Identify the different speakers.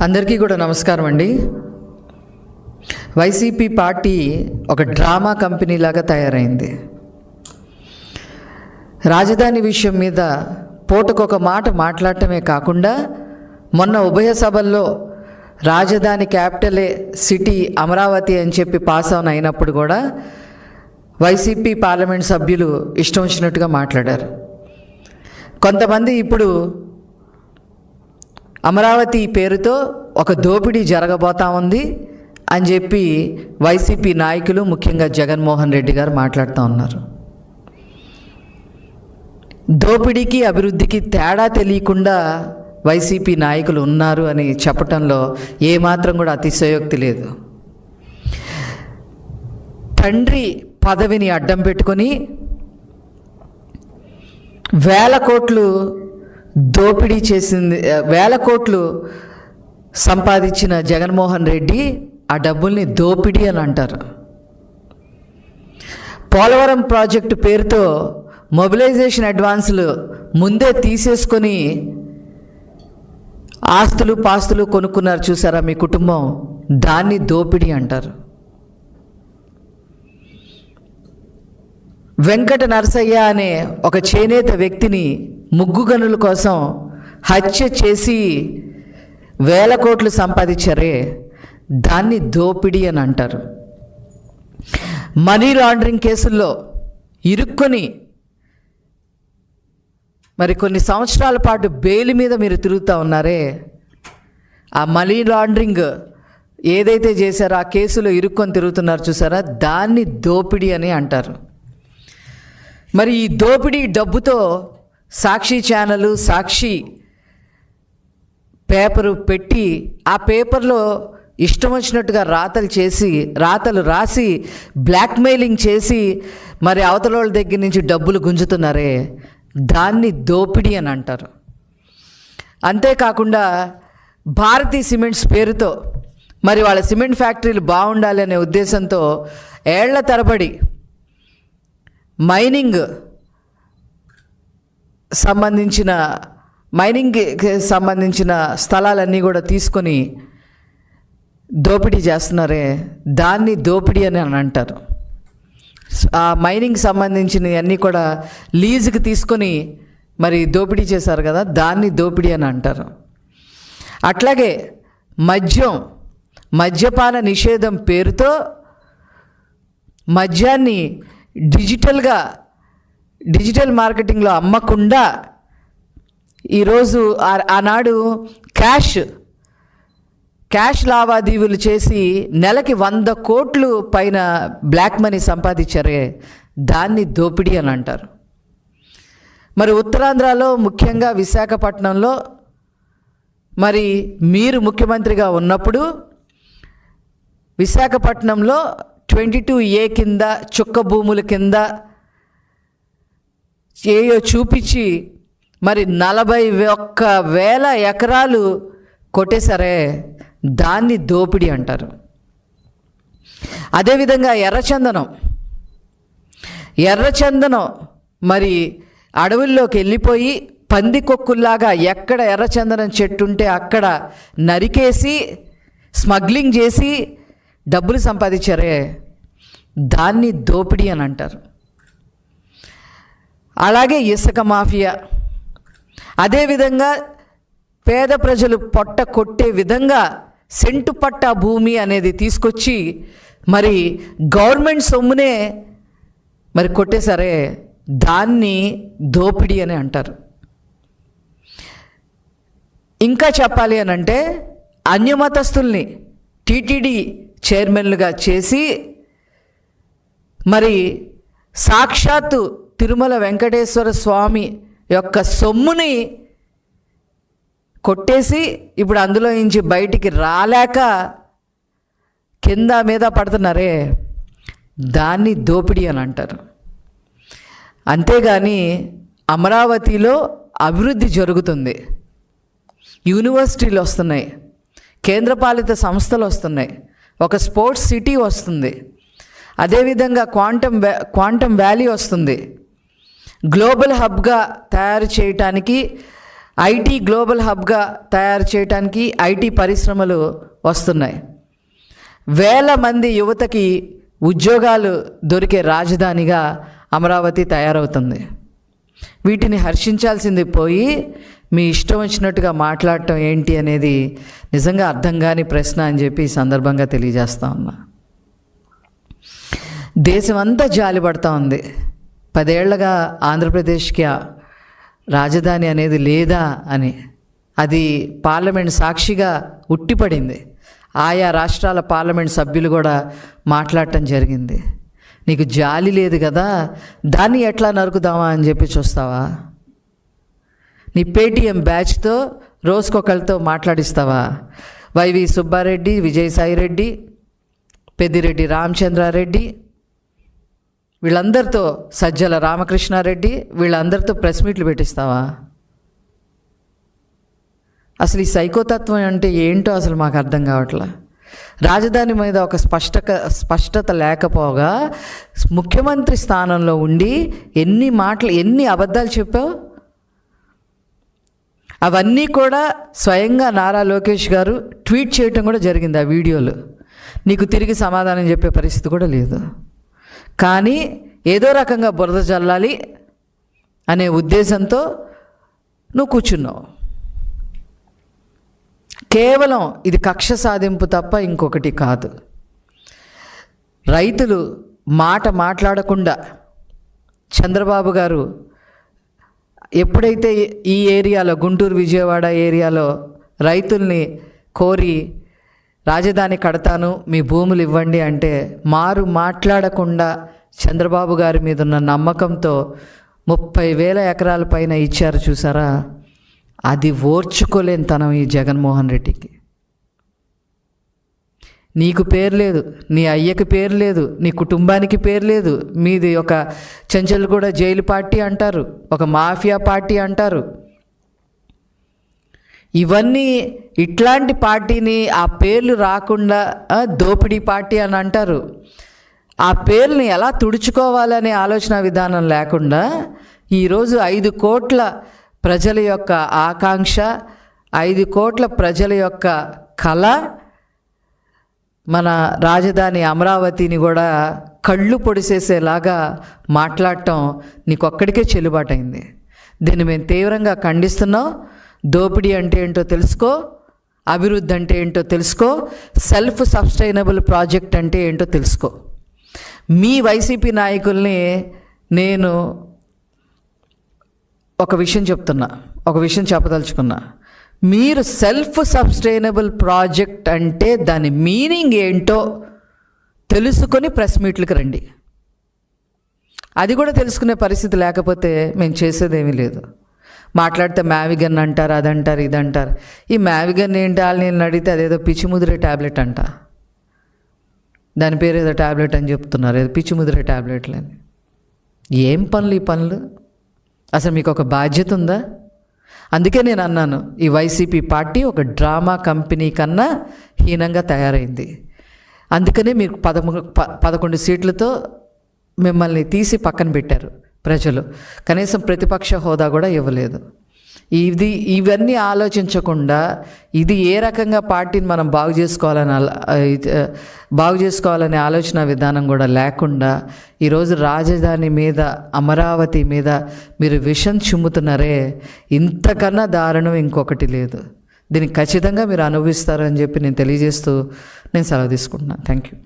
Speaker 1: అందరికీ కూడా నమస్కారం అండి. వైసీపీ పార్టీ ఒక డ్రామా కంపెనీ లాగా తయారైంది. రాజధాని విషయం మీద పూటకొక మాట మాట్లాడటమే కాకుండా మొన్న ఉభయ సభల్లో రాజధాని క్యాపిటలే సిటీ అమరావతి అని చెప్పి పాస్ ఆన్ అయినప్పుడు కూడా వైసీపీ పార్లమెంట్ సభ్యులు ఇష్టం వచ్చినట్టుగా మాట్లాడారు. కొంతమంది ఇప్పుడు అమరావతి పేరుతో ఒక దోపిడీ జరగబోతా ఉంది అని చెప్పి వైసీపీ నాయకులు, ముఖ్యంగా జగన్మోహన్ రెడ్డి గారు మాట్లాడుతూ ఉన్నారు. దోపిడీకి అభివృద్ధికి తేడా తెలియకుండా వైసీపీ నాయకులు ఉన్నారు అని చెప్పటంలో ఏమాత్రం కూడా అతిశయోక్తి లేదు. తండ్రి పదవిని అడ్డం పెట్టుకొని వేల కోట్లు దోపిడీ చేసింది, వేల కోట్లు సంపాదించిన జగన్మోహన్ రెడ్డి ఆ డబ్బుల్ని దోపిడీ అని అంటారు. పోలవరం ప్రాజెక్టు పేరుతో మొబిలైజేషన్ అడ్వాన్సులు ముందే తీసేసుకొని ఆస్తులు పాస్తులు కొనుక్కున్నారు చూసారా మీ కుటుంబం, దాన్ని దోపిడీ అంటారు. వెంకట నరసయ్య అనే ఒక చేనేత వ్యక్తిని ముగ్గు గనుల కోసం హత్య చేసి వేల కోట్లు సంపాదించారే, దాన్ని దోపిడీ అని అంటారు. మనీ లాండరింగ్ కేసుల్లో ఇరుక్కొని మరి కొన్ని సంవత్సరాల పాటు బెయిల్ మీద మీరు తిరుగుతూ ఉన్నారే, ఆ మనీ లాండరింగ్ ఏదైతే చేశారో ఆ కేసులో ఇరుక్కొని తిరుగుతున్నారు చూసారా, దాన్ని దోపిడీ అని అంటారు. మరి ఈ దోపిడీ డబ్బుతో సాక్షి ఛానలు, సాక్షి పేపరు పెట్టి ఆ పేపర్లో ఇష్టం వచ్చినట్టుగా రాతలు రాసి బ్లాక్మెయిలింగ్ చేసి మరి అవతల వాళ్ళ దగ్గర నుంచి డబ్బులు గుంజుతున్నారే, దాన్ని దోపిడీ అని అంటారు. అంతేకాకుండా భారతీ సిమెంట్స్ పేరుతో మరి వాళ్ళ సిమెంట్ ఫ్యాక్టరీలు బాగుండాలి అనే ఉద్దేశంతో ఏళ్ల తరబడి మైనింగ్కి సంబంధించిన స్థలాలన్నీ కూడా తీసుకొని దోపిడీ చేస్తున్నారే, దాన్ని దోపిడీ అని అంటారు. ఆ మైనింగ్ సంబంధించినవి అన్నీ కూడా లీజుకి తీసుకొని మరి దోపిడీ చేశారు కదా, దాన్ని దోపిడీ అని అంటారు. అట్లాగే మద్యపాన నిషేధం పేరుతో మద్యాన్ని డిజిటల్ మార్కెటింగ్లో అమ్మకుండా ఈరోజు ఆనాడు క్యాష్ లావాదేవీలు చేసి నెలకి 100 కోట్లు పైన బ్లాక్ మనీ సంపాదించారే, దాన్ని దోపిడీ అని అంటారు. మరి ఉత్తరాంధ్రలో ముఖ్యంగా విశాఖపట్నంలో మరి మీరు ముఖ్యమంత్రిగా ఉన్నప్పుడు విశాఖపట్నంలో 22A కింద చుక్క భూముల కింద ఏయో చూపించి మరి 41,000 ఎకరాలు కొట్టేశారే, దాన్ని దోపిడీ అంటారు. అదేవిధంగా ఎర్రచందనం మరి అడవుల్లోకి వెళ్ళిపోయి పందికొక్కుల్లాగా ఎక్కడ ఎర్రచందనం చెట్టు ఉంటే అక్కడ నరికేసి స్మగ్లింగ్ చేసి డబ్బులు సంపాదించారే, దాన్ని దోపిడీ అని అంటారు. అలాగే ఇసుక మాఫియా, అదేవిధంగా పేద ప్రజలు పొట్ట కొట్టే విధంగా సెంటు పట్టా భూమి అనేది తీసుకొచ్చి మరి గవర్నమెంట్ సొమ్మునే మరి కొట్టేశారే, దాన్ని దోపిడీ అని అంటారు. ఇంకా చెప్పాలి అని అంటే అన్యమతస్తుల్ని టీటీడీ చైర్మన్లుగా చేసి మరి సాక్షాత్తు తిరుమల వెంకటేశ్వర స్వామి యొక్క సొమ్ముని కొట్టేసి ఇప్పుడు అందులో నుంచి బయటికి రాలేక కింద మీద పడుతున్నారే, దాన్ని దోపిడీ అని అంటారు. అంతేగాని అమరావతిలో అభివృద్ధి జరుగుతుంది, యూనివర్సిటీలు వస్తున్నాయి, కేంద్రపాలిత సంస్థలు వస్తున్నాయి, ఒక స్పోర్ట్స్ సిటీ వస్తుంది, అదేవిధంగా క్వాంటమ్ వ్యాలీ వస్తుంది, గ్లోబల్ హబ్గా తయారు చేయటానికి ఐటీ గ్లోబల్ హబ్గా తయారు చేయడానికి ఐటీ పరిశ్రమలు వస్తున్నాయి. వేల మంది యువతకి ఉద్యోగాలు దొరికే రాజధానిగా అమరావతి తయారవుతుంది. వీటిని హర్షించాల్సింది పోయి మీ ఇష్టం వచ్చినట్టుగా మాట్లాడటం ఏంటి అనేది నిజంగా అర్థం కాని ప్రశ్న అని చెప్పి ఈ సందర్భంగా తెలియజేస్తా ఉన్నా. దేశం అంతా జాలిపడతా ఉంది. 10 ఏళ్లుగా ఆంధ్రప్రదేశ్కి రాజధాని అనేది లేదా అని. అది పార్లమెంట్ సాక్షిగా ఉట్టిపడింది. ఆయా రాష్ట్రాల పార్లమెంట్ సభ్యులు కూడా మాట్లాడటం జరిగింది. నీకు జాలి లేదు కదా, దాన్ని ఎట్లా నరుకుదామా అని చెప్పి చూస్తావా? నీ పేటీఎం బ్యాచ్తో రోజుకొకరితో మాట్లాడిస్తావా? వైవి సుబ్బారెడ్డి, విజయసాయిరెడ్డి, పెద్దిరెడ్డి రామచంద్రారెడ్డి, వీళ్ళందరితో, సజ్జల రామకృష్ణారెడ్డి, వీళ్ళందరితో ప్రెస్ మీట్లు పెట్టిస్తావా? అసలు ఈ సైకోతత్వం అంటే ఏంటో అసలు మాకు అర్థం కావట్లే. రాజధాని మీద ఒక స్పష్టత లేకపోగా ముఖ్యమంత్రి స్థానంలో ఉండి ఎన్ని అబద్ధాలు చెప్పావు. అవన్నీ కూడా స్వయంగా నారా లోకేష్ గారు ట్వీట్ చేయటం కూడా జరిగింది. ఆ వీడియోలు నీకు తిరిగి సమాధానం చెప్పే పరిస్థితి కూడా లేదు. కానీ ఏదో రకంగా బురద జల్లాలి అనే ఉద్దేశంతో నువ్వు కూర్చున్నావు. కేవలం ఇది కక్ష సాధింపు తప్ప ఇంకొకటి కాదు. రైతులు మాట్లాడకుండా చంద్రబాబు గారు ఎప్పుడైతే ఈ ఏరియాలో, గుంటూరు విజయవాడ ఏరియాలో రైతుల్ని కోరి రాజధాని కడతాను, మీ భూములు ఇవ్వండి అంటే మాట్లాడకుండా చంద్రబాబు గారి మీద ఉన్న నమ్మకంతో 30,000 ఎకరాల పైన ఇచ్చారు చూసారా. అది ఓర్చుకోలేని తనం ఈ జగన్మోహన్ రెడ్డికి. నీకు పేరు లేదు, నీ అయ్యకి పేరు లేదు, నీ కుటుంబానికి పేరు లేదు. మీది ఒక చెంచల్గూడ జైలు పార్టీ అంటారు, ఒక మాఫియా పార్టీ అంటారు. ఇవన్నీ ఇట్లాంటి పార్టీని ఆ పేర్లు రాకుండా దోపిడీ పార్టీ అని అంటారు. ఆ పేర్లని ఎలా తుడుచుకోవాలనే ఆలోచన విధానం లేకుండా ఈరోజు 5 కోట్ల ప్రజల యొక్క ఆకాంక్ష, 5 కోట్ల ప్రజల యొక్క కళ, మన రాజధాని అమరావతిని కూడా కళ్ళు పొడిసేసేలాగా మాట్లాడటం నీకొక్కడికే చెల్లుబాటైంది. దీన్ని మేము తీవ్రంగా ఖండిస్తున్నాం. దోపిడీ అంటే ఏంటో తెలుసుకో, అభివృద్ధి అంటే ఏంటో తెలుసుకో, సెల్ఫ్ సస్టైనబుల్ ప్రాజెక్ట్ అంటే ఏంటో తెలుసుకో. మీ వైసీపీ నాయకుల్ని నేను ఒక విషయం చెప్పదలుచుకున్నా. మీరు సెల్ఫ్ సస్టైనబుల్ ప్రాజెక్ట్ అంటే దాని మీనింగ్ ఏంటో తెలుసుకొని ప్రెస్ మీట్లకు రండి. అది కూడా తెలుసుకునే పరిస్థితి లేకపోతే మేము చేసేదేమీ లేదు. మాట్లాడితే మ్యావిగన్ అంటారు, అదంటారు, ఇదంటారు. ఈ మ్యావిగన్ ఏంటి? నేను అడిగితే అదేదో పిచ్చిముదిరే ట్యాబ్లెట్ అంట. దాని పేరు ఏదో ట్యాబ్లెట్ అని చెప్తున్నారు, ఏదో పిచ్చిముదిరే ట్యాబ్లెట్లని. ఏం పనులు ఈ పనులు? అసలు మీకు ఒక బాధ్యత ఉందా? అందుకే నేను అన్నాను, ఈ వైసీపీ పార్టీ ఒక డ్రామా కంపెనీ కన్నా హీనంగా తయారైంది. అందుకనే మీరు 11 సీట్లతో మిమ్మల్ని తీసి పక్కన పెట్టారు ప్రజలు. కనీసం ప్రతిపక్ష హోదా కూడా ఇవ్వలేదు. ఇవన్నీ ఆలోచించకుండా ఇది ఏ రకంగా పార్టీని మనం బాగు చేసుకోవాలనే ఆలోచన విధానం కూడా లేకుండా ఈరోజు రాజధాని మీద, అమరావతి మీద మీరు విషం చిమ్ముతున్నారే, ఇంతకన్నా దారుణం ఇంకొకటి లేదు. దీనికి ఖచ్చితంగా మీరు అనుభవిస్తారని చెప్పి నేను తెలియజేస్తూ నేను సెలవు తీసుకుంటున్నాను. Thank you.